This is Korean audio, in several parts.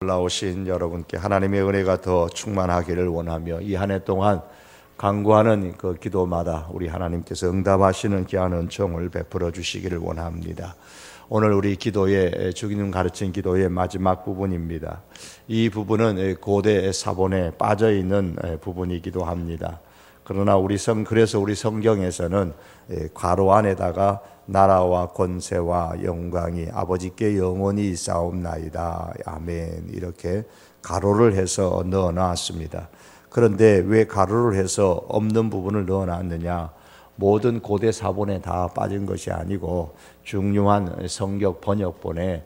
올라오신 여러분께 하나님의 은혜가 더 충만하기를 원하며 이 한 해 동안 간구하는 그 기도마다 우리 하나님께서 응답하시는 귀한 은총을 베풀어 주시기를 원합니다. 오늘 우리 기도의 주기님 가르친 기도의 마지막 부분입니다. 이 부분은 고대 사본에 빠져 있는 부분이기도 합니다. 그러나 그래서 우리 성경에서는 괄호 안에다가 나라와 권세와 영광이 아버지께 영원히 있사옵나이다. 아멘. 이렇게 가로를 해서 넣어놨습니다. 그런데 왜 가로를 해서 없는 부분을 넣어놨느냐? 모든 고대 사본에 다 빠진 것이 아니고 중요한 성경 번역본에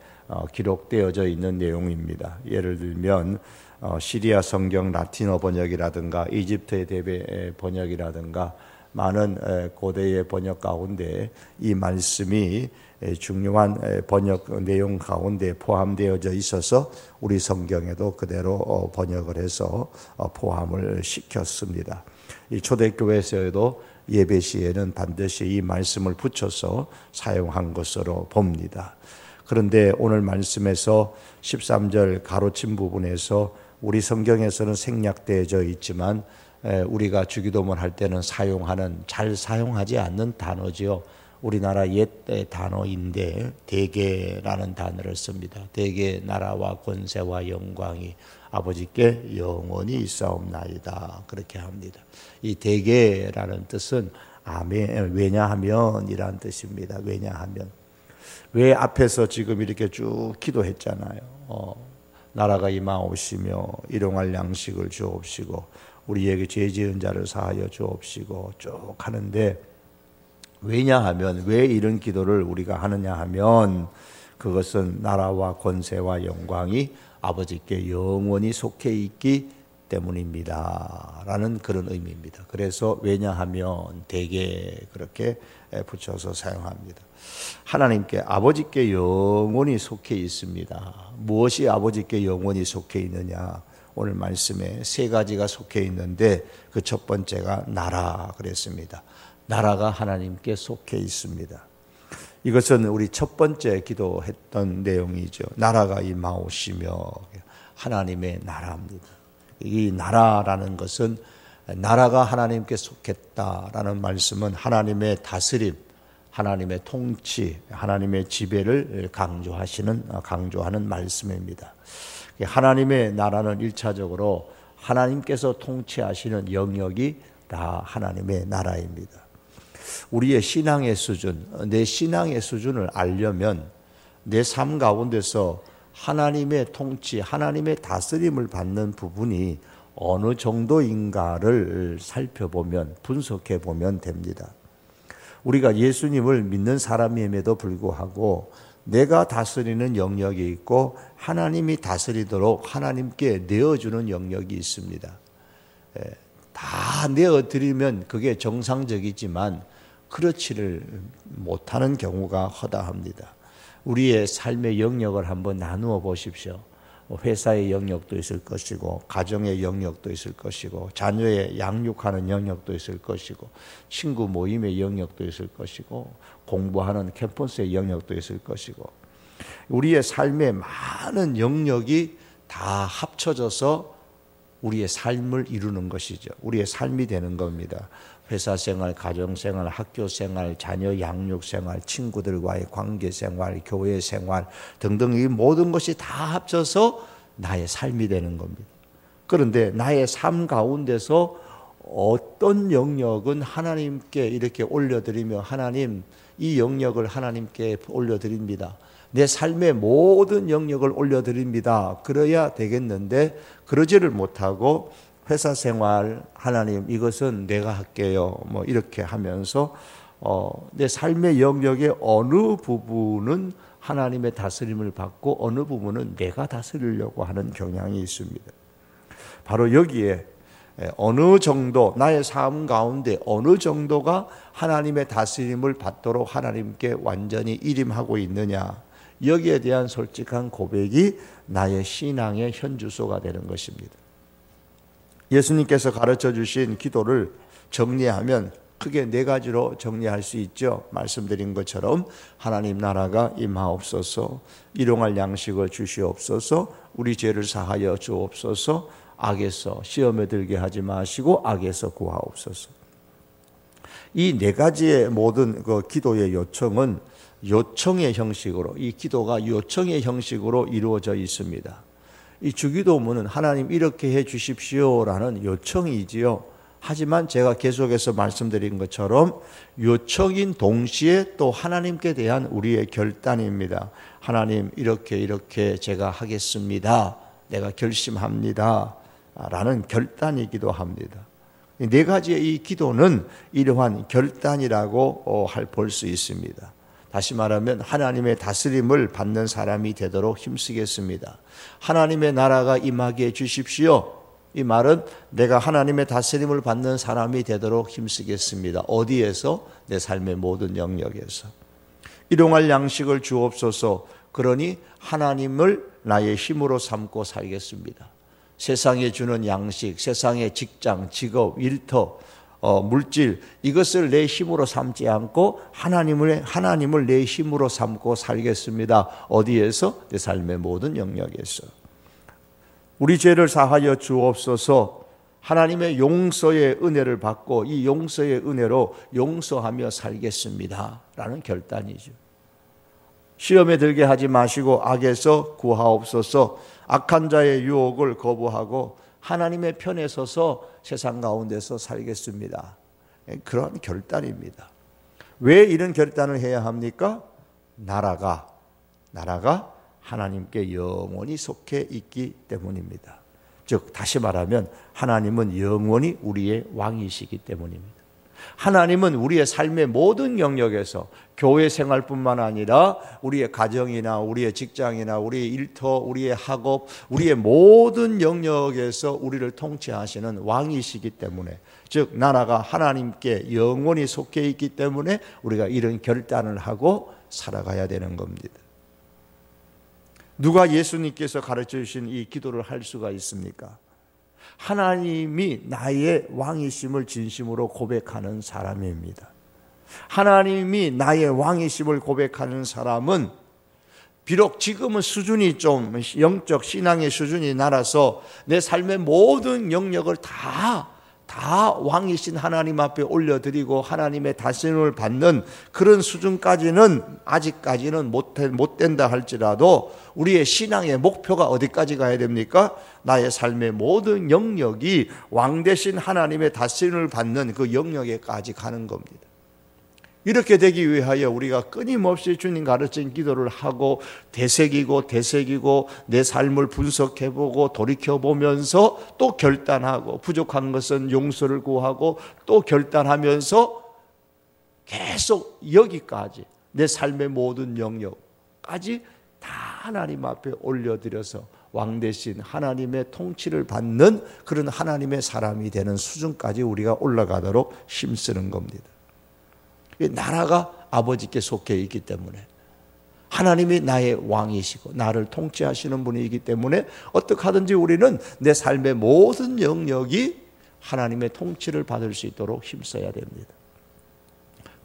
기록되어져 있는 내용입니다. 예를 들면 시리아 성경 라틴어 번역이라든가 이집트의 대배 번역이라든가 많은 고대의 번역 가운데 이 말씀이 중요한 번역 내용 가운데 포함되어져 있어서 우리 성경에도 그대로 번역을 해서 포함을 시켰습니다. 이 초대교회에서도 예배 시에는 반드시 이 말씀을 붙여서 사용한 것으로 봅니다. 그런데 오늘 말씀에서 13절 가로친 부분에서 우리 성경에서는 생략되어져 있지만 우리가 주기도문 할 때는 잘 사용하지 않는 단어지요. 우리나라 옛 단어인데 대개라는 단어를 씁니다. 대개 나라와 권세와 영광이 아버지께 영원히 있사옵나이다. 그렇게 합니다. 이 대개라는 뜻은 아멘, 왜냐하면이라는 뜻입니다. 왜냐하면 왜 앞에서 지금 이렇게 쭉 기도했잖아요. 나라가 임하옵시며 일용할 양식을 주옵시고 우리에게 죄 지은 자를 사하여 주옵시고 쭉 하는데 왜냐하면 왜 이런 기도를 우리가 하느냐 하면 그것은 나라와 권세와 영광이 아버지께 영원히 속해 있기 때문입니다 라는 그런 의미입니다. 그래서 왜냐하면 대개 그렇게 붙여서 사용합니다. 하나님께 아버지께 영원히 속해 있습니다. 무엇이 아버지께 영원히 속해 있느냐? 오늘 말씀에 세 가지가 속해 있는데 그 첫 번째가 나라 그랬습니다. 나라가 하나님께 속해 있습니다. 이것은 우리 첫 번째 기도했던 내용이죠. 나라가 임하오시며 하나님의 나라입니다. 이 나라라는 것은 나라가 하나님께 속했다라는 말씀은 하나님의 다스림, 하나님의 통치, 하나님의 지배를 강조하는 말씀입니다. 하나님의 나라는 1차적으로 하나님께서 통치하시는 영역이 다 하나님의 나라입니다. 우리의 신앙의 수준, 내 신앙의 수준을 알려면 내 삶 가운데서 하나님의 통치, 하나님의 다스림을 받는 부분이 어느 정도인가를 살펴보면, 분석해 보면 됩니다. 우리가 예수님을 믿는 사람임에도 불구하고 내가 다스리는 영역이 있고 하나님이 다스리도록 하나님께 내어주는 영역이 있습니다. 다 내어드리면 그게 정상적이지만 그렇지를 못하는 경우가 허다합니다. 우리의 삶의 영역을 한번 나누어 보십시오. 회사의 영역도 있을 것이고 가정의 영역도 있을 것이고 자녀의 양육하는 영역도 있을 것이고 친구 모임의 영역도 있을 것이고 공부하는 캠퍼스의 영역도 있을 것이고 우리의 삶의 많은 영역이 다 합쳐져서 우리의 삶을 이루는 것이죠. 우리의 삶이 되는 겁니다. 회사생활, 가정생활, 학교생활, 자녀 양육생활, 친구들과의 관계생활, 교회생활 등등 이 모든 것이 다 합쳐서 나의 삶이 되는 겁니다. 그런데 나의 삶 가운데서 어떤 영역은 하나님께 이렇게 올려드리며 하나님 이 영역을 하나님께 올려드립니다. 내 삶의 모든 영역을 올려드립니다. 그래야 되겠는데 그러지를 못하고 회사 생활 하나님 이것은 내가 할게요. 이렇게 하면서 내 삶의 영역의 어느 부분은 하나님의 다스림을 받고 어느 부분은 내가 다스리려고 하는 경향이 있습니다. 바로 여기에 어느 정도 나의 삶 가운데 어느 정도가 하나님의 다스림을 받도록 하나님께 완전히 일임하고 있느냐 여기에 대한 솔직한 고백이 나의 신앙의 현주소가 되는 것입니다. 예수님께서 가르쳐 주신 기도를 정리하면 크게 네 가지로 정리할 수 있죠. 말씀드린 것처럼 하나님 나라가 임하옵소서, 일용할 양식을 주시옵소서, 우리 죄를 사하여 주옵소서, 악에서 시험에 들게 하지 마시고 악에서 구하옵소서. 이 네 가지의 모든 그 기도의 요청은 요청의 형식으로, 이 기도가 요청의 형식으로 이루어져 있습니다. 이 주기도문은 하나님 이렇게 해 주십시오라는 요청이지요. 하지만 제가 계속해서 말씀드린 것처럼 요청인 동시에 또 하나님께 대한 우리의 결단입니다. 하나님 이렇게 제가 하겠습니다. 내가 결심합니다. 라는 결단이기도 합니다. 네 가지의 이 기도는 이러한 결단이라고 볼 수 있습니다. 다시 말하면 하나님의 다스림을 받는 사람이 되도록 힘쓰겠습니다. 하나님의 나라가 임하게 해 주십시오. 이 말은 내가 하나님의 다스림을 받는 사람이 되도록 힘쓰겠습니다. 어디에서? 내 삶의 모든 영역에서. 일용할 양식을 주옵소서. 그러니 하나님을 나의 힘으로 삼고 살겠습니다. 세상에 주는 양식, 세상의 직장, 직업, 일터, 물질, 이것을 내 힘으로 삼지 않고 하나님을 내 힘으로 삼고 살겠습니다. 어디에서? 내 삶의 모든 영역에서. 우리 죄를 사하여 주옵소서. 하나님의 용서의 은혜를 받고 이 용서의 은혜로 용서하며 살겠습니다. 라는 결단이죠. 시험에 들게 하지 마시고 악에서 구하옵소서. 악한 자의 유혹을 거부하고 하나님의 편에 서서 세상 가운데서 살겠습니다. 그런 결단입니다. 왜 이런 결단을 해야 합니까? 나라가 하나님께 영원히 속해 있기 때문입니다. 즉 다시 말하면 하나님은 영원히 우리의 왕이시기 때문입니다. 하나님은 우리의 삶의 모든 영역에서 교회 생활뿐만 아니라 우리의 가정이나 우리의 직장이나 우리의 일터, 우리의 학업, 우리의 모든 영역에서 우리를 통치하시는 왕이시기 때문에, 즉 나라가 하나님께 영원히 속해 있기 때문에 우리가 이런 결단을 하고 살아가야 되는 겁니다. 누가 예수님께서 가르쳐 주신 이 기도를 할 수가 있습니까? 하나님이 나의 왕이심을 진심으로 고백하는 사람입니다. 하나님이 나의 왕이심을 고백하는 사람은 비록 지금은 수준이 좀 영적 신앙의 수준이 낮아서 내 삶의 모든 영역을 다 왕이신 하나님 앞에 올려드리고 하나님의 다스림을 받는 그런 수준까지는 아직까지는 못 된다 할지라도 우리의 신앙의 목표가 어디까지 가야 됩니까? 나의 삶의 모든 영역이 왕 대신 하나님의 다스림을 받는 그 영역에까지 가는 겁니다. 이렇게 되기 위하여 우리가 끊임없이 주님 가르친 기도를 하고 되새기고 내 삶을 분석해보고 돌이켜보면서 또 결단하고 부족한 것은 용서를 구하고 또 결단하면서 계속 여기까지 내 삶의 모든 영역까지 다 하나님 앞에 올려드려서 왕 대신 하나님의 통치를 받는 그런 하나님의 사람이 되는 수준까지 우리가 올라가도록 힘쓰는 겁니다. 나라가 아버지께 속해 있기 때문에 하나님이 나의 왕이시고 나를 통치하시는 분이기 때문에 어떻게 하든지 우리는 내 삶의 모든 영역이 하나님의 통치를 받을 수 있도록 힘써야 됩니다.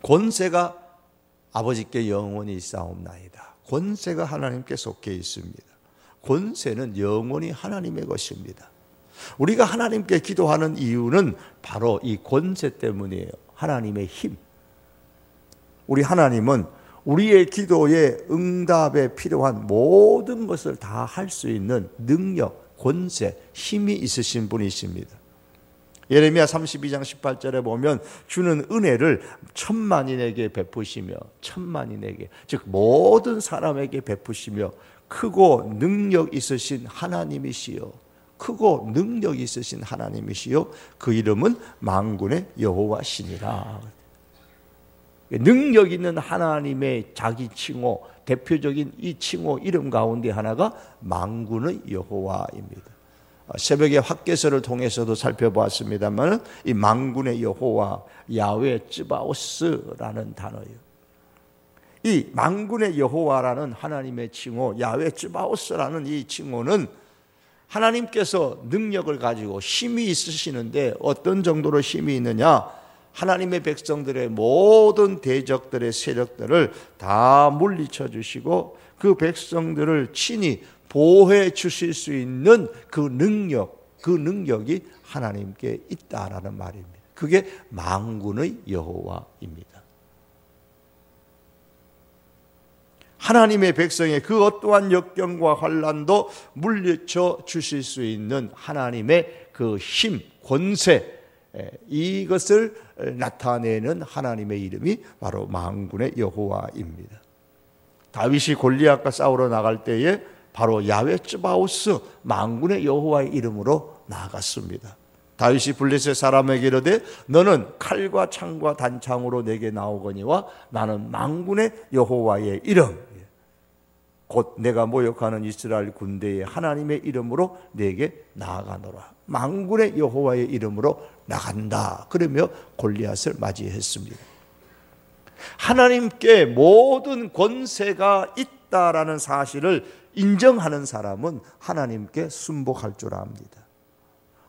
권세가 아버지께 영원히 있사옵나이다. 권세가 하나님께 속해 있습니다. 권세는 영원히 하나님의 것입니다. 우리가 하나님께 기도하는 이유는 바로 이 권세 때문이에요. 하나님의 힘. 우리 하나님은 우리의 기도에 응답에 필요한 모든 것을 다 할 수 있는 능력, 권세, 힘이 있으신 분이십니다. 예레미야 32장 18절에 보면 주는 은혜를 천만인에게 베푸시며 천만인에게, 즉 모든 사람에게 베푸시며 크고 능력 있으신 하나님이시요, 크고 능력 있으신 하나님이시요 그 이름은 만군의 여호와시니라. 능력 있는 하나님의 자기 칭호, 대표적인 이 칭호 이름 가운데 하나가 만군의 여호와입니다. 새벽에 학개서를 통해서도 살펴보았습니다만 이 만군의 여호와, 야훼 쯔바오스라는 단어예요. 이 만군의 여호와라는 하나님의 칭호, 야훼 쯔바오스라는 이 칭호는 하나님께서 능력을 가지고 힘이 있으시는데 어떤 정도로 힘이 있느냐? 하나님의 백성들의 모든 대적들의 세력들을 다 물리쳐 주시고 그 백성들을 친히 보호해 주실 수 있는 그 능력이 하나님께 있다라는 말입니다. 그게 만군의 여호와입니다. 하나님의 백성의 그 어떠한 역경과 환난도 물리쳐 주실 수 있는 하나님의 그 힘, 권세, 이것을 나타내는 하나님의 이름이 바로 만군의 여호와입니다. 다윗이 골리앗과 싸우러 나갈 때에 바로 야훼 츠바오스 만군의 여호와의 이름으로 나아갔습니다. 다윗이 블레셋 사람에게 이르되 너는 칼과 창과 단창으로 내게 나오거니와 나는 만군의 여호와의 이름 곧 내가 모욕하는 이스라엘 군대의 하나님의 이름으로 내게 나아가노라. 만군의 여호와의 이름으로 나간다. 그러며 골리앗을 맞이했습니다. 하나님께 모든 권세가 있다라는 사실을 인정하는 사람은 하나님께 순복할 줄 압니다.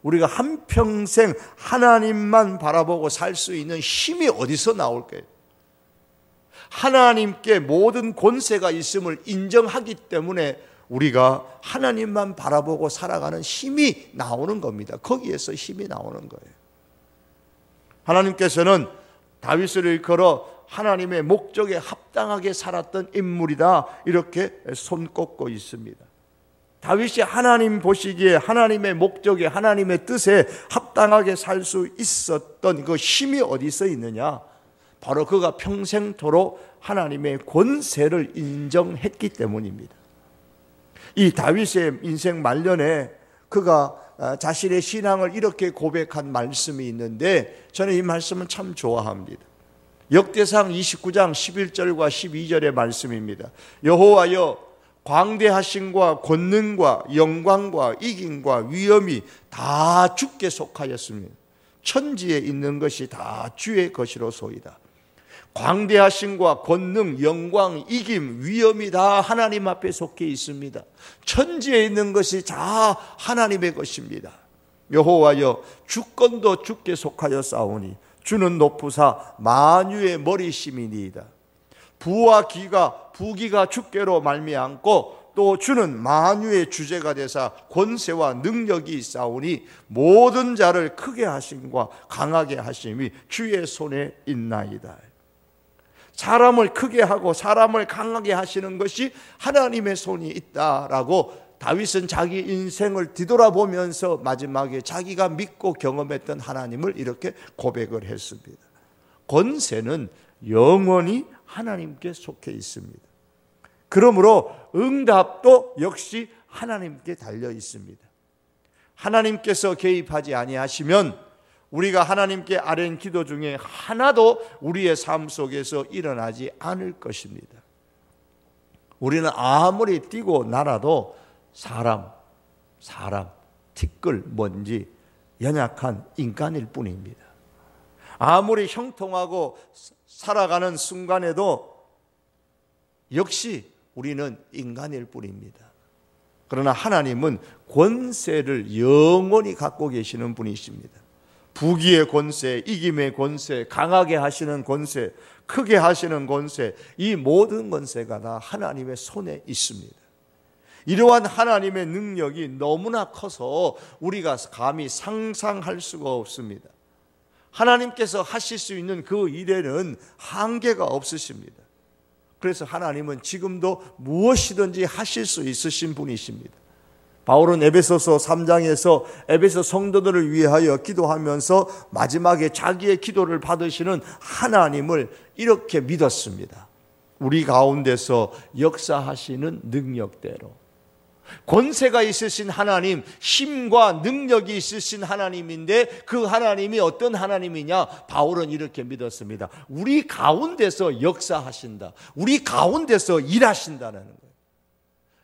우리가 한평생 하나님만 바라보고 살 수 있는 힘이 어디서 나올까요? 하나님께 모든 권세가 있음을 인정하기 때문에 우리가 하나님만 바라보고 살아가는 힘이 나오는 겁니다. 거기에서 힘이 나오는 거예요. 하나님께서는 다윗을 일컬어 하나님의 목적에 합당하게 살았던 인물이다 이렇게 손꼽고 있습니다. 다윗이 하나님 보시기에 하나님의 목적에 하나님의 뜻에 합당하게 살 수 있었던 그 힘이 어디서 있느냐? 바로 그가 평생토록 하나님의 권세를 인정했기 때문입니다. 이 다윗의 인생 말년에 그가 자신의 신앙을 이렇게 고백한 말씀이 있는데 저는 이 말씀은 참 좋아합니다. 역대상 29장 11절과 12절의 말씀입니다. 여호와여 광대하심과 권능과 영광과 이김과 위엄이 다 주께 속하였으며 천지에 있는 것이 다 주의 것이로소이다. 광대하심과 권능, 영광, 이김, 위엄이 다 하나님 앞에 속해 있습니다. 천지에 있는 것이 다 하나님의 것입니다. 여호와여 주권도 주께 속하여 싸우니 주는 높으사 만유의 머리심이니이다. 부와 부기가 주께로 말미암고 또 주는 만유의 주제가 되사 권세와 능력이 있사오니 모든 자를 크게 하심과 강하게 하심이 주의 손에 있나이다. 사람을 크게 하고 사람을 강하게 하시는 것이 하나님의 손이 있다라고 다윗은 자기 인생을 뒤돌아보면서 마지막에 자기가 믿고 경험했던 하나님을 이렇게 고백을 했습니다. 권세는 영원히 하나님께 속해 있습니다. 그러므로 응답도 역시 하나님께 달려 있습니다. 하나님께서 개입하지 아니하시면 우리가 하나님께 아뢰는 기도 중에 하나도 우리의 삶 속에서 일어나지 않을 것입니다. 우리는 아무리 뛰고 날아도 사람, 티끌, 먼지, 연약한 인간일 뿐입니다. 아무리 형통하고 살아가는 순간에도 역시 우리는 인간일 뿐입니다. 그러나 하나님은 권세를 영원히 갖고 계시는 분이십니다. 부귀의 권세, 이김의 권세, 강하게 하시는 권세, 크게 하시는 권세, 이 모든 권세가 다 하나님의 손에 있습니다. 이러한 하나님의 능력이 너무나 커서 우리가 감히 상상할 수가 없습니다. 하나님께서 하실 수 있는 그 일에는 한계가 없으십니다. 그래서 하나님은 지금도 무엇이든지 하실 수 있으신 분이십니다. 바울은 에베소서 3장에서 에베소 성도들을 위하여 기도하면서 마지막에 자기의 기도를 받으시는 하나님을 이렇게 믿었습니다. 우리 가운데서 역사하시는 능력대로 권세가 있으신 하나님, 힘과 능력이 있으신 하나님인데 그 하나님이 어떤 하나님이냐? 바울은 이렇게 믿었습니다. 우리 가운데서 역사하신다. 우리 가운데서 일하신다는 거예요.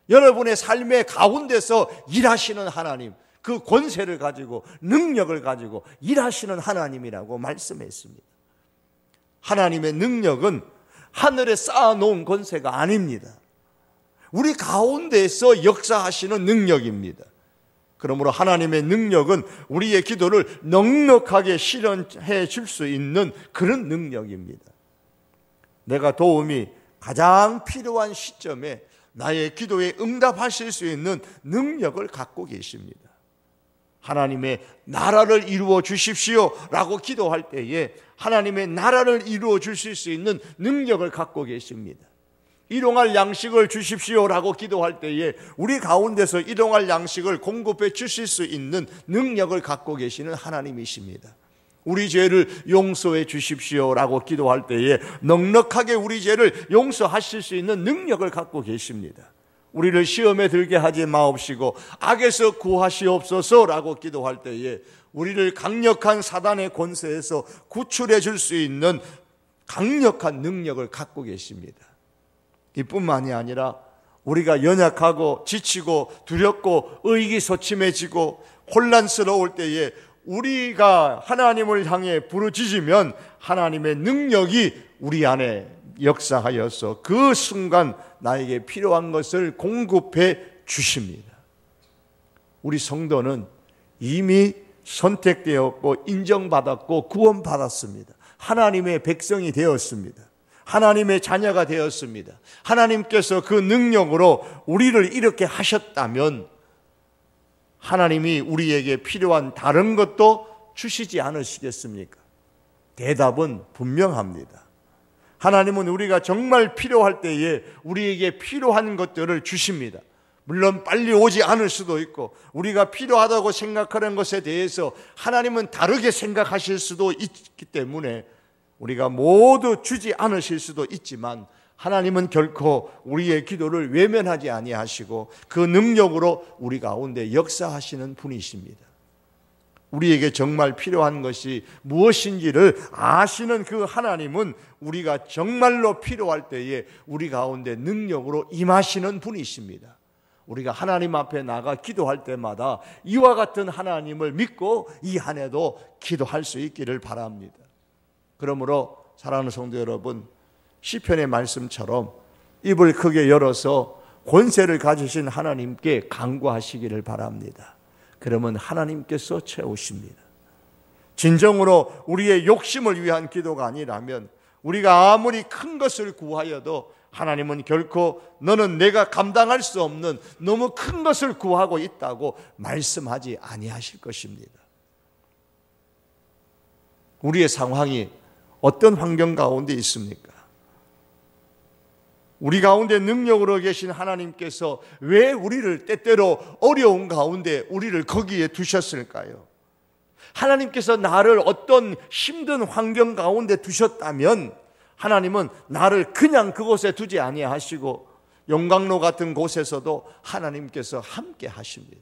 여러분의 삶의 가운데서 일하시는 하나님, 그 권세를 가지고 능력을 가지고 일하시는 하나님이라고 말씀했습니다. 하나님의 능력은 하늘에 쌓아놓은 권세가 아닙니다. 우리 가운데서 역사하시는 능력입니다. 그러므로 하나님의 능력은 우리의 기도를 넉넉하게 실현해 줄 수 있는 그런 능력입니다. 내가 도움이 가장 필요한 시점에 나의 기도에 응답하실 수 있는 능력을 갖고 계십니다. 하나님의 나라를 이루어 주십시오 라고 기도할 때에 하나님의 나라를 이루어 주실 수 있는 능력을 갖고 계십니다. 일용할 양식을 주십시오 라고 기도할 때에 우리 가운데서 일용할 양식을 공급해 주실 수 있는 능력을 갖고 계시는 하나님이십니다. 우리 죄를 용서해 주십시오 라고 기도할 때에 넉넉하게 우리 죄를 용서하실 수 있는 능력을 갖고 계십니다. 우리를 시험에 들게 하지 마옵시고 악에서 구하시옵소서 라고 기도할 때에 우리를 강력한 사단의 권세에서 구출해 줄 수 있는 강력한 능력을 갖고 계십니다. 이뿐만이 아니라 우리가 연약하고 지치고 두렵고 의기소침해지고 혼란스러울 때에 우리가 하나님을 향해 부르짖으면 하나님의 능력이 우리 안에 역사하여서 그 순간 나에게 필요한 것을 공급해 주십니다. 우리 성도는 이미 선택되었고 인정받았고 구원받았습니다. 하나님의 백성이 되었습니다. 하나님의 자녀가 되었습니다. 하나님께서 그 능력으로 우리를 이렇게 하셨다면 하나님이 우리에게 필요한 다른 것도 주시지 않으시겠습니까? 대답은 분명합니다. 하나님은 우리가 정말 필요할 때에 우리에게 필요한 것들을 주십니다. 물론 빨리 오지 않을 수도 있고 우리가 필요하다고 생각하는 것에 대해서 하나님은 다르게 생각하실 수도 있기 때문에 우리가 모두 주지 않으실 수도 있지만 하나님은 결코 우리의 기도를 외면하지 아니하시고 그 능력으로 우리 가운데 역사하시는 분이십니다. 우리에게 정말 필요한 것이 무엇인지를 아시는 그 하나님은 우리가 정말로 필요할 때에 우리 가운데 능력으로 임하시는 분이십니다. 우리가 하나님 앞에 나가 기도할 때마다 이와 같은 하나님을 믿고 이 한 해도 기도할 수 있기를 바랍니다. 그러므로 사랑하는 성도 여러분, 시편의 말씀처럼 입을 크게 열어서 권세를 가지신 하나님께 간구하시기를 바랍니다. 그러면 하나님께서 채우십니다. 진정으로 우리의 욕심을 위한 기도가 아니라면 우리가 아무리 큰 것을 구하여도 하나님은 결코 너는 내가 감당할 수 없는 너무 큰 것을 구하고 있다고 말씀하지 아니하실 것입니다. 우리의 상황이 어떤 환경 가운데 있습니까? 우리 가운데 능력으로 계신 하나님께서 왜 우리를 때때로 어려운 가운데 우리를 거기에 두셨을까요? 하나님께서 나를 어떤 힘든 환경 가운데 두셨다면 하나님은 나를 그냥 그곳에 두지 아니하시고 용광로 같은 곳에서도 하나님께서 함께 하십니다.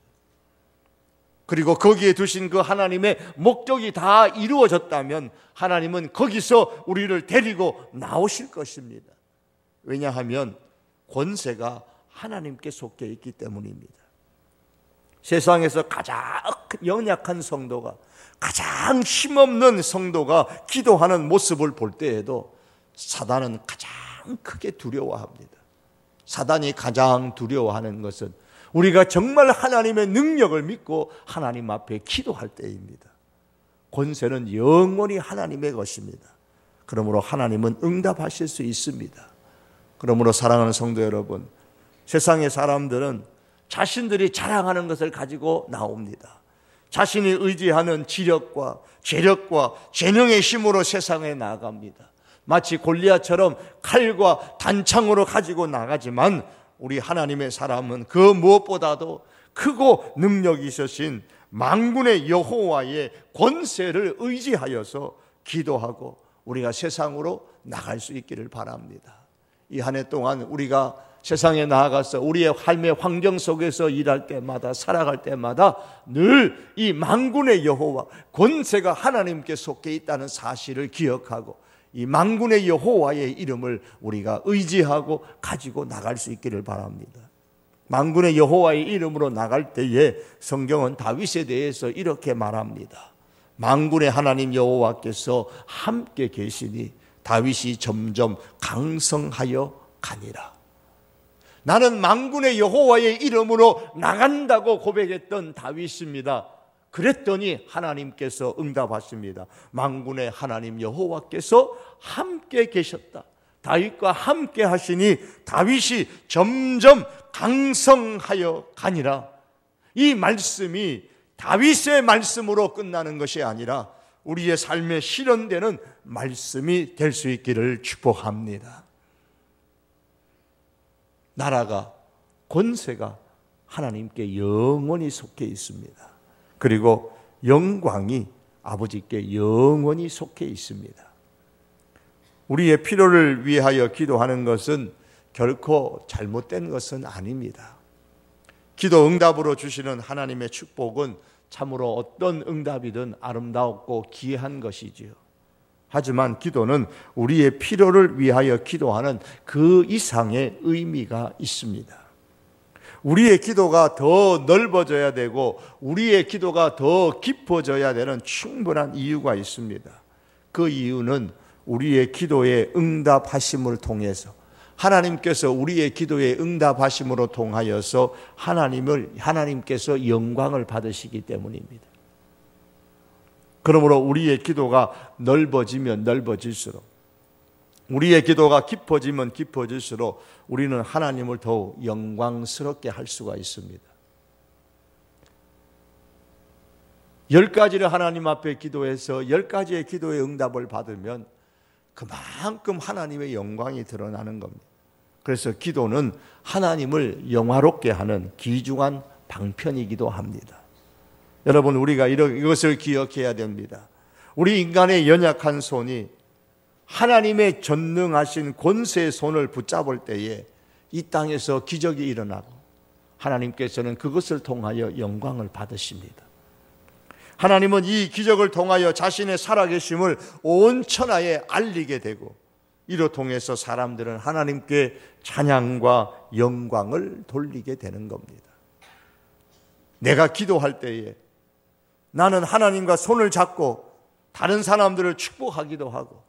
그리고 거기에 두신 그 하나님의 목적이 다 이루어졌다면 하나님은 거기서 우리를 데리고 나오실 것입니다. 왜냐하면 권세가 하나님께 속해 있기 때문입니다. 세상에서 가장 연약한 성도가, 가장 힘없는 성도가 기도하는 모습을 볼 때에도 사단은 가장 크게 두려워합니다. 사단이 가장 두려워하는 것은 우리가 정말 하나님의 능력을 믿고 하나님 앞에 기도할 때입니다. 권세는 영원히 하나님의 것입니다. 그러므로 하나님은 응답하실 수 있습니다. 그러므로 사랑하는 성도 여러분, 세상의 사람들은 자신들이 자랑하는 것을 가지고 나옵니다. 자신이 의지하는 지력과 재력과 재능의 힘으로 세상에 나아갑니다. 마치 골리앗처럼 칼과 단창으로 가지고 나가지만 우리 하나님의 사람은 그 무엇보다도 크고 능력이 있으신 만군의 여호와의 권세를 의지하여서 기도하고 우리가 세상으로 나갈 수 있기를 바랍니다. 이 한 해 동안 우리가 세상에 나아가서 우리의 삶의 환경 속에서 일할 때마다 살아갈 때마다 늘 이 만군의 여호와 권세가 하나님께 속해 있다는 사실을 기억하고 이 만군의 여호와의 이름을 우리가 의지하고 가지고 나갈 수 있기를 바랍니다. 만군의 여호와의 이름으로 나갈 때에 성경은 다윗에 대해서 이렇게 말합니다. 만군의 하나님 여호와께서 함께 계시니 다윗이 점점 강성하여 가니라. 나는 만군의 여호와의 이름으로 나간다고 고백했던 다윗입니다. 그랬더니 하나님께서 응답하십니다. 만군의 하나님 여호와께서 함께 계셨다. 다윗과 함께 하시니 다윗이 점점 강성하여 가니라. 이 말씀이 다윗의 말씀으로 끝나는 것이 아니라 우리의 삶에 실현되는 말씀이 될 수 있기를 축복합니다. 나라가, 권세가 하나님께 영원히 속해 있습니다. 그리고 영광이 아버지께 영원히 속해 있습니다. 우리의 필요를 위하여 기도하는 것은 결코 잘못된 것은 아닙니다. 기도 응답으로 주시는 하나님의 축복은 참으로 어떤 응답이든 아름다웠고 귀한 것이지요. 하지만 기도는 우리의 필요를 위하여 기도하는 그 이상의 의미가 있습니다. 우리의 기도가 더 넓어져야 되고 우리의 기도가 더 깊어져야 되는 충분한 이유가 있습니다. 그 이유는 우리의 기도의 응답하심을 통해서 하나님께서 우리의 기도의 응답하심으로 통하여서 하나님께서 영광을 받으시기 때문입니다. 그러므로 우리의 기도가 넓어지면 넓어질수록, 우리의 기도가 깊어지면 깊어질수록 우리는 하나님을 더욱 영광스럽게 할 수가 있습니다. 10가지를 하나님 앞에 기도해서 10가지의 기도의 응답을 받으면 그만큼 하나님의 영광이 드러나는 겁니다. 그래서 기도는 하나님을 영화롭게 하는 귀중한 방편이기도 합니다. 여러분, 우리가 이것을 기억해야 됩니다. 우리 인간의 연약한 손이 하나님의 전능하신 권세의 손을 붙잡을 때에 이 땅에서 기적이 일어나고 하나님께서는 그것을 통하여 영광을 받으십니다. 하나님은 이 기적을 통하여 자신의 살아계심을 온 천하에 알리게 되고 이로 통해서 사람들은 하나님께 찬양과 영광을 돌리게 되는 겁니다. 내가 기도할 때에 나는 하나님과 손을 잡고 다른 사람들을 축복하기도 하고,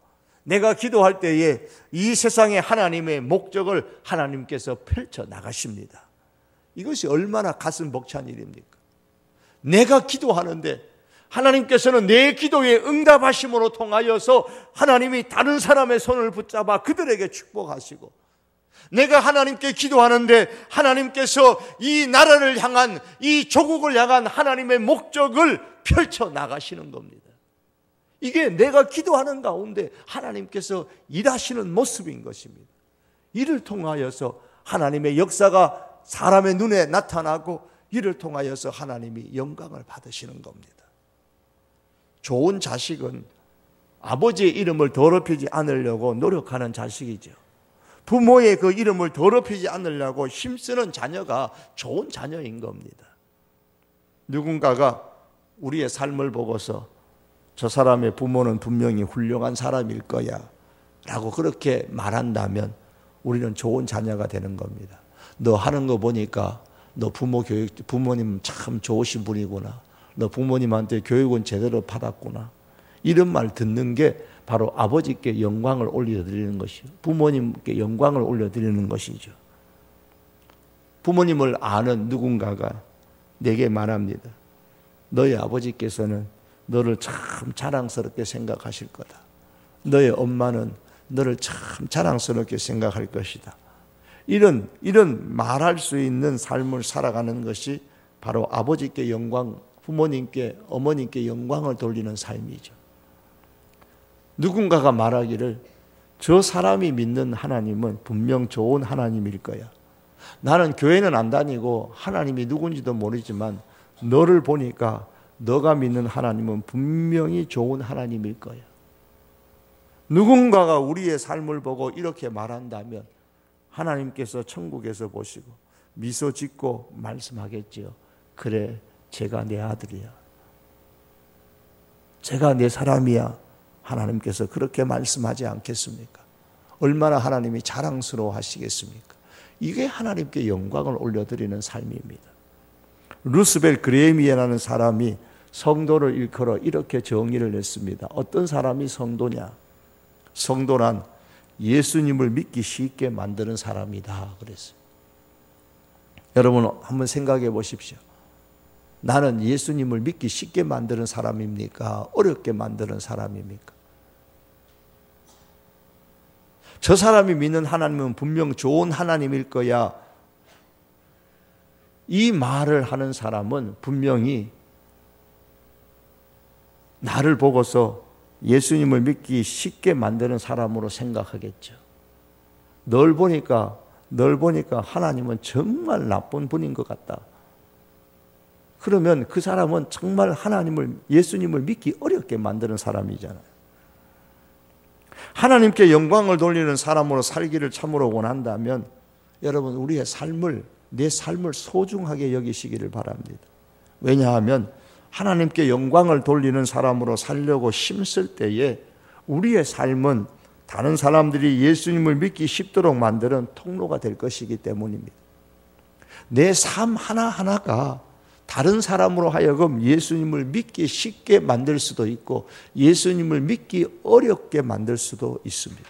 내가 기도할 때에 이 세상에 하나님의 목적을 하나님께서 펼쳐 나가십니다. 이것이 얼마나 가슴 벅찬 일입니까? 내가 기도하는데 하나님께서는 내 기도에 응답하심으로 통하여서 하나님이 다른 사람의 손을 붙잡아 그들에게 축복하시고, 내가 하나님께 기도하는데 하나님께서 이 나라를 향한, 이 조국을 향한 하나님의 목적을 펼쳐 나가시는 겁니다. 이게 내가 기도하는 가운데 하나님께서 일하시는 모습인 것입니다. 이를 통하여서 하나님의 역사가 사람의 눈에 나타나고 이를 통하여서 하나님이 영광을 받으시는 겁니다. 좋은 자식은 아버지의 이름을 더럽히지 않으려고 노력하는 자식이죠. 부모의 그 이름을 더럽히지 않으려고 힘쓰는 자녀가 좋은 자녀인 겁니다. 누군가가 우리의 삶을 보고서 저 사람의 부모는 분명히 훌륭한 사람일 거야 라고 그렇게 말한다면 우리는 좋은 자녀가 되는 겁니다. 너 하는 거 보니까 너 부모님 참 좋으신 분이구나, 너 부모님한테 교육은 제대로 받았구나, 이런 말 듣는 게 바로 아버지께 영광을 올려드리는 것이요, 부모님께 영광을 올려드리는 것이죠. 부모님을 아는 누군가가 내게 말합니다. 너희 아버지께서는 너를 참 자랑스럽게 생각하실 거다. 너의 엄마는 너를 참 자랑스럽게 생각할 것이다. 이런 말할 수 있는 삶을 살아가는 것이 바로 아버지께 영광, 부모님께, 어머님께 영광을 돌리는 삶이죠. 누군가가 말하기를 저 사람이 믿는 하나님은 분명 좋은 하나님일 거야. 나는 교회는 안 다니고 하나님이 누군지도 모르지만 너를 보니까 너가 믿는 하나님은 분명히 좋은 하나님일 거야. 누군가가 우리의 삶을 보고 이렇게 말한다면 하나님께서 천국에서 보시고 미소 짓고 말씀하겠지요. 그래, 제가 내 아들이야. 제가 내 사람이야. 하나님께서 그렇게 말씀하지 않겠습니까? 얼마나 하나님이 자랑스러워 하시겠습니까? 이게 하나님께 영광을 올려드리는 삶입니다. 루스벨 그레미에라는 사람이 성도를 일컬어 이렇게 정의를 했습니다. 어떤 사람이 성도냐? 성도란 예수님을 믿기 쉽게 만드는 사람이다 그랬어요. 여러분 한번 생각해 보십시오. 나는 예수님을 믿기 쉽게 만드는 사람입니까? 어렵게 만드는 사람입니까? 저 사람이 믿는 하나님은 분명 좋은 하나님일 거야. 이 말을 하는 사람은 분명히 나를 보고서 예수님을 믿기 쉽게 만드는 사람으로 생각하겠죠. 널 보니까 하나님은 정말 나쁜 분인 것 같다. 그러면 그 사람은 정말 예수님을 믿기 어렵게 만드는 사람이잖아요. 하나님께 영광을 돌리는 사람으로 살기를 참으로 원한다면 여러분 내 삶을 소중하게 여기시기를 바랍니다. 왜냐하면 하나님께 영광을 돌리는 사람으로 살려고 힘쓸 때에 우리의 삶은 다른 사람들이 예수님을 믿기 쉽도록 만드는 통로가 될 것이기 때문입니다. 내 삶 하나하나가 다른 사람으로 하여금 예수님을 믿기 쉽게 만들 수도 있고 예수님을 믿기 어렵게 만들 수도 있습니다.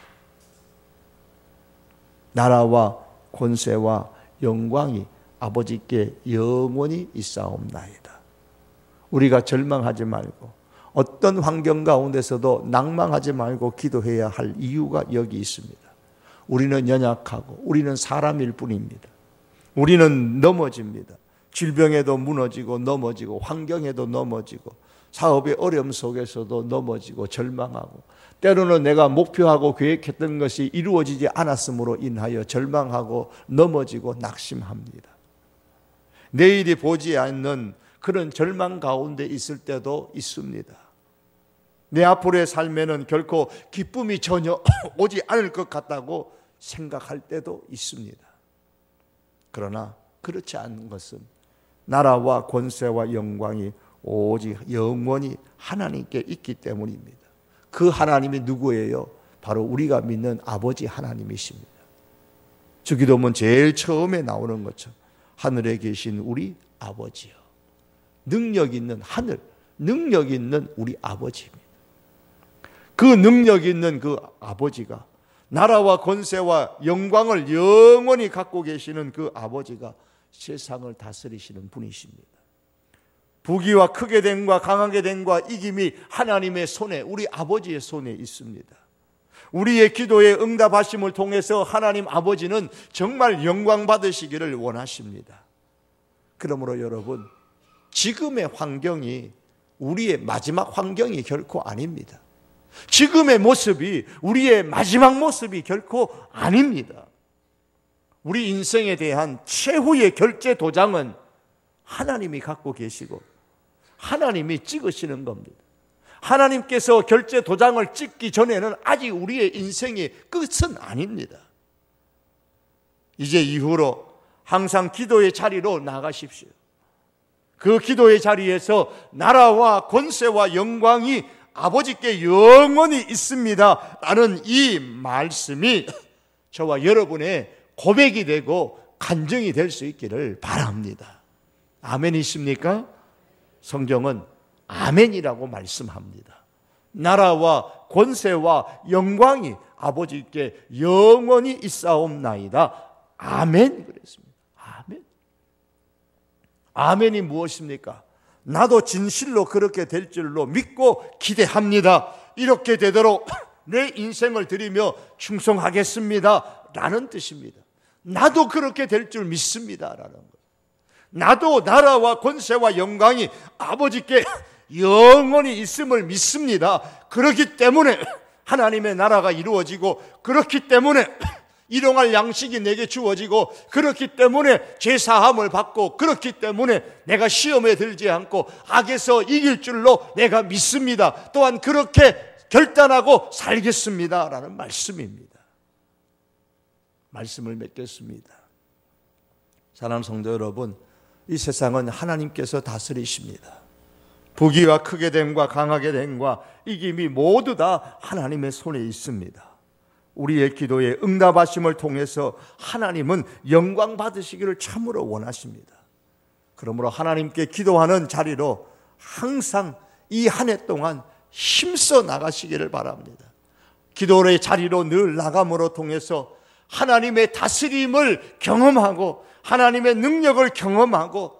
나라와 권세와 영광이 아버지께 영원히 있사옵나이다. 우리가 절망하지 말고 어떤 환경 가운데서도 낭망하지 말고 기도해야 할 이유가 여기 있습니다. 우리는 연약하고 우리는 사람일 뿐입니다. 우리는 넘어집니다. 질병에도 무너지고 넘어지고 환경에도 넘어지고 사업의 어려움 속에서도 넘어지고 절망하고 때로는 내가 목표하고 계획했던 것이 이루어지지 않았으므로 인하여 절망하고 넘어지고 낙심합니다. 내일이 보지 않는 그런 절망 가운데 있을 때도 있습니다. 내 앞으로의 삶에는 결코 기쁨이 전혀 오지 않을 것 같다고 생각할 때도 있습니다. 그러나 그렇지 않은 것은 나라와 권세와 영광이 오직 영원히 하나님께 있기 때문입니다. 그 하나님이 누구예요? 바로 우리가 믿는 아버지 하나님이십니다. 주기도문 제일 처음에 나오는 것처럼 하늘에 계신 우리 아버지요. 능력 있는 하늘, 능력 있는 우리 아버지입니다. 그 능력 있는 그 아버지가 나라와 권세와 영광을 영원히 갖고 계시는 그 아버지가 세상을 다스리시는 분이십니다. 부귀와 크게 됨과 강하게 됨과 이김이 하나님의 손에, 우리 아버지의 손에 있습니다. 우리의 기도에 응답하심을 통해서 하나님 아버지는 정말 영광 받으시기를 원하십니다. 그러므로 여러분, 지금의 환경이 우리의 마지막 환경이 결코 아닙니다. 지금의 모습이 우리의 마지막 모습이 결코 아닙니다. 우리 인생에 대한 최후의 결제 도장은 하나님이 갖고 계시고 하나님이 찍으시는 겁니다. 하나님께서 결제 도장을 찍기 전에는 아직 우리의 인생의 끝은 아닙니다. 이제 이후로 항상 기도의 자리로 나가십시오. 그 기도의 자리에서 나라와 권세와 영광이 아버지께 영원히 있습니다 라는 이 말씀이 저와 여러분의 고백이 되고 간증이 될 수 있기를 바랍니다. 아멘이십니까? 성경은 아멘이라고 말씀합니다. 나라와 권세와 영광이 아버지께 영원히 있사옵나이다. 아멘 그랬습니다. 아멘. 아멘이 무엇입니까? 나도 진실로 그렇게 될 줄로 믿고 기대합니다. 이렇게 되도록 내 인생을 드리며 충성하겠습니다 라는 뜻입니다. 나도 그렇게 될 줄 믿습니다 라는 것. 나도 나라와 권세와 영광이 아버지께 영원히 있음을 믿습니다. 그렇기 때문에 하나님의 나라가 이루어지고, 그렇기 때문에 일용할 양식이 내게 주어지고, 그렇기 때문에 죄사함을 받고, 그렇기 때문에 내가 시험에 들지 않고 악에서 이길 줄로 내가 믿습니다. 또한 그렇게 결단하고 살겠습니다 라는 말씀입니다. 말씀을 맺겠습니다. 사랑하는 성도 여러분, 이 세상은 하나님께서 다스리십니다. 부귀와 크게 됨과 강하게 됨과 이김이 모두 다 하나님의 손에 있습니다. 우리의 기도에 응답하심을 통해서 하나님은 영광 받으시기를 참으로 원하십니다. 그러므로 하나님께 기도하는 자리로 항상 이 한 해 동안 힘써 나가시기를 바랍니다. 기도의 자리로 늘 나감으로 통해서 하나님의 다스림을 경험하고 하나님의 능력을 경험하고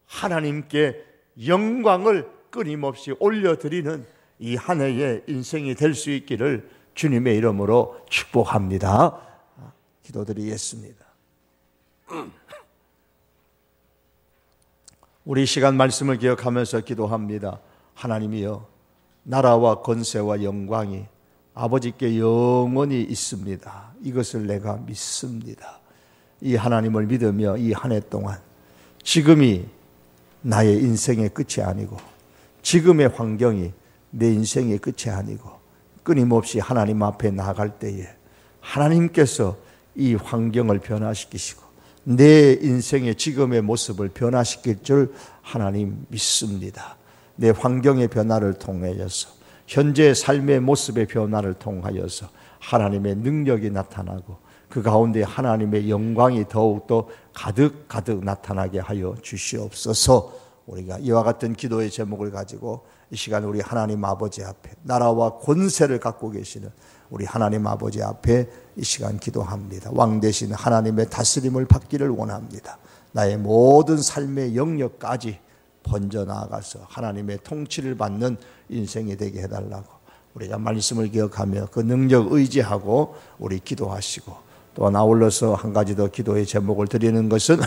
하나님께 영광을 끊임없이 올려드리는 이 한 해의 인생이 될 수 있기를 주님의 이름으로 축복합니다. 기도드리겠습니다. 우리 시간 말씀을 기억하면서 기도합니다. 하나님이여, 나라와 권세와 영광이 아버지께 영원히 있습니다. 이것을 내가 믿습니다. 이 하나님을 믿으며 이 한 해 동안 지금이 나의 인생의 끝이 아니고 지금의 환경이 내 인생의 끝이 아니고 끊임없이 하나님 앞에 나아갈 때에 하나님께서 이 환경을 변화시키시고 내 인생의 지금의 모습을 변화시킬 줄 하나님 믿습니다. 내 환경의 변화를 통하여서 현재의 삶의 모습의 변화를 통하여서 하나님의 능력이 나타나고 그 가운데 하나님의 영광이 더욱더 가득 나타나게 하여 주시옵소서. 우리가 이와 같은 기도의 제목을 가지고 이 시간 우리 하나님 아버지 앞에 나라와 권세를 갖고 계시는 우리 하나님 아버지 앞에 이 시간 기도합니다. 왕 되신 하나님의 다스림을 받기를 원합니다. 나의 모든 삶의 영역까지 번져나가서 하나님의 통치를 받는 인생이 되게 해달라고 우리가 말씀을 기억하며 그 능력 의지하고 우리 기도하시고, 또 아울러서 한 가지 더 기도의 제목을 드리는 것은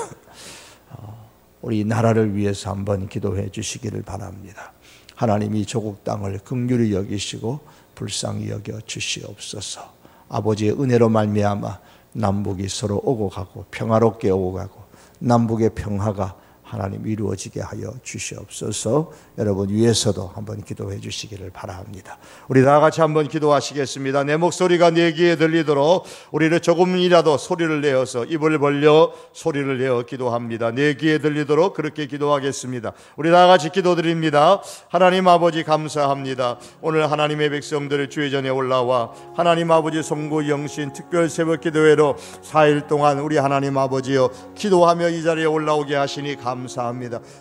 우리 나라를 위해서 한번 기도해 주시기를 바랍니다. 하나님이 조국 땅을 긍휼히 여기시고 불쌍히 여겨 주시옵소서. 아버지의 은혜로 말미암아 남북이 서로 오고 가고 평화롭게 오고 가고 남북의 평화가 하나님 이루어지게 하여 주시옵소서. 여러분 위에서도 한번 기도해 주시기를 바랍니다. 우리 다 같이 한번 기도하시겠습니다. 내 목소리가 내 귀에 들리도록 우리를 조금이라도 소리를 내어서 입을 벌려 소리를 내어 기도합니다. 내 귀에 들리도록 그렇게 기도하겠습니다. 우리 다 같이 기도드립니다. 하나님 아버지 감사합니다. 오늘 하나님의 백성들을 주의 전에 올라와 하나님 아버지 송구 영신 특별 새벽 기도회로 4일 동안 우리 하나님 아버지여 기도하며 이 자리에 올라오게 하시니 감사합니다.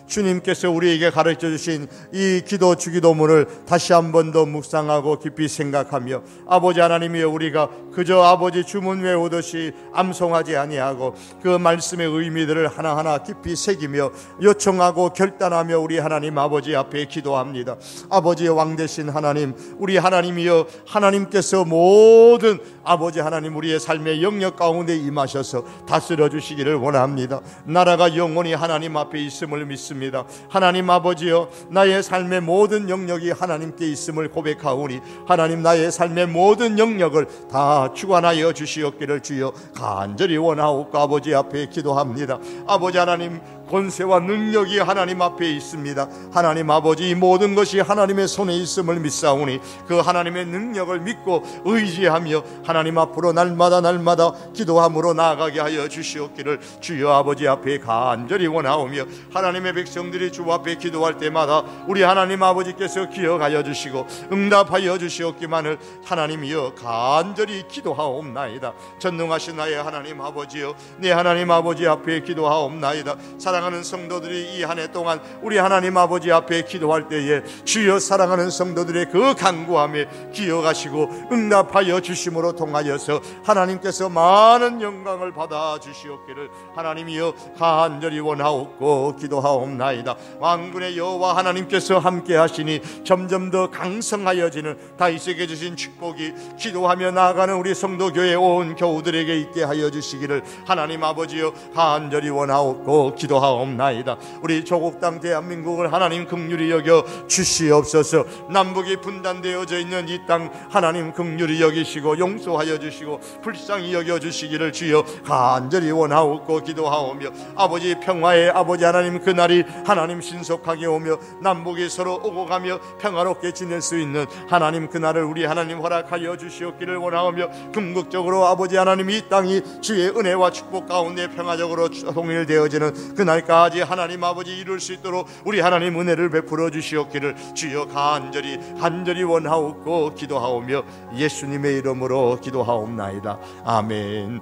주님께서 우리에게 가르쳐 주신 이 기도 주기도문을 다시 한 번 더 묵상하고 깊이 생각하며 아버지 하나님이여, 우리가 그저 아버지 주문 외우듯이 암송하지 아니하고 그 말씀의 의미들을 하나하나 깊이 새기며 요청하고 결단하며 우리 하나님 아버지 앞에 기도합니다. 아버지의 왕 되신 하나님, 우리 하나님이여, 하나님께서 모든 아버지 하나님 우리의 삶의 영역 가운데 임하셔서 다스려 주시기를 원합니다. 나라가 영원히 하나님 앞에 있음을 믿습니다. 하나님 아버지여, 나의 삶의 모든 영역이 하나님께 있음을 고백하오니 하나님 나의 삶의 모든 영역을 다 주관하여 주시옵기를 주여 간절히 원하옵고 아버지 앞에 기도합니다. 아버지 하나님, 권세와 능력이 하나님 앞에 있습니다. 하나님 아버지, 이 모든 것이 하나님의 손에 있음을 믿사오니 그 하나님의 능력을 믿고 의지하며 하나님 앞으로 날마다 기도함으로 나아가게 하여 주시옵기를 주여 아버지 앞에 간절히 원하오며, 하나님의 백성들이 주 앞에 기도할 때마다 우리 하나님 아버지께서 기억하여 주시고 응답하여 주시옵기만을 하나님이여 간절히 기도하옵나이다. 전능하신 나의 하나님 아버지여, 내 하나님 아버지 앞에 기도하옵나이다. 사랑하는 성도들이 이 한 해 동안 우리 하나님 아버지 앞에 기도할 때에 주여 사랑하는 성도들의 그 간구함에 기억하시고 응답하여 주심으로 통하여서 하나님께서 많은 영광을 받아 주시옵기를 하나님이여 간절히 원하옵고 기도하옵나이다. 왕군의 여호와 하나님께서 함께 하시니 점점 더 강성하여지는 다윗에게 주신 축복이 기도하며 나아가는 우리 성도교회 온 교우들에게 있게 하여 주시기를 하나님 아버지여 간절히 원하옵고 기도하옵나이다. 우리 조국 땅 대한민국을 하나님 긍휼히 여겨 주시옵소서. 남북이 분단되어져 있는 이 땅 하나님 긍휼히 여기시고 용서하여 주시고 불쌍히 여겨 주시기를 주여 간절히 원하옵고 기도하오며, 아버지 평화의 아버지 하나님 그날이 하나님 신속하게 오며 남북이 서로 오고 가며 평화롭게 지낼 수 있는 하나님 그날을 우리 하나님 허락하여 주시옵기를 원하오며, 궁극적으로 아버지 하나님 이 땅이 주의 은혜와 축복 가운데 평화적으로 통일되어지는 그날까지 하나님 아버지 이룰 수 있도록 우리 하나님 은혜를 베풀어 주시옵기를 주여 간절히 원하옵고 기도하오며 예수님의 이름으로 기도하옵나이다. 아멘.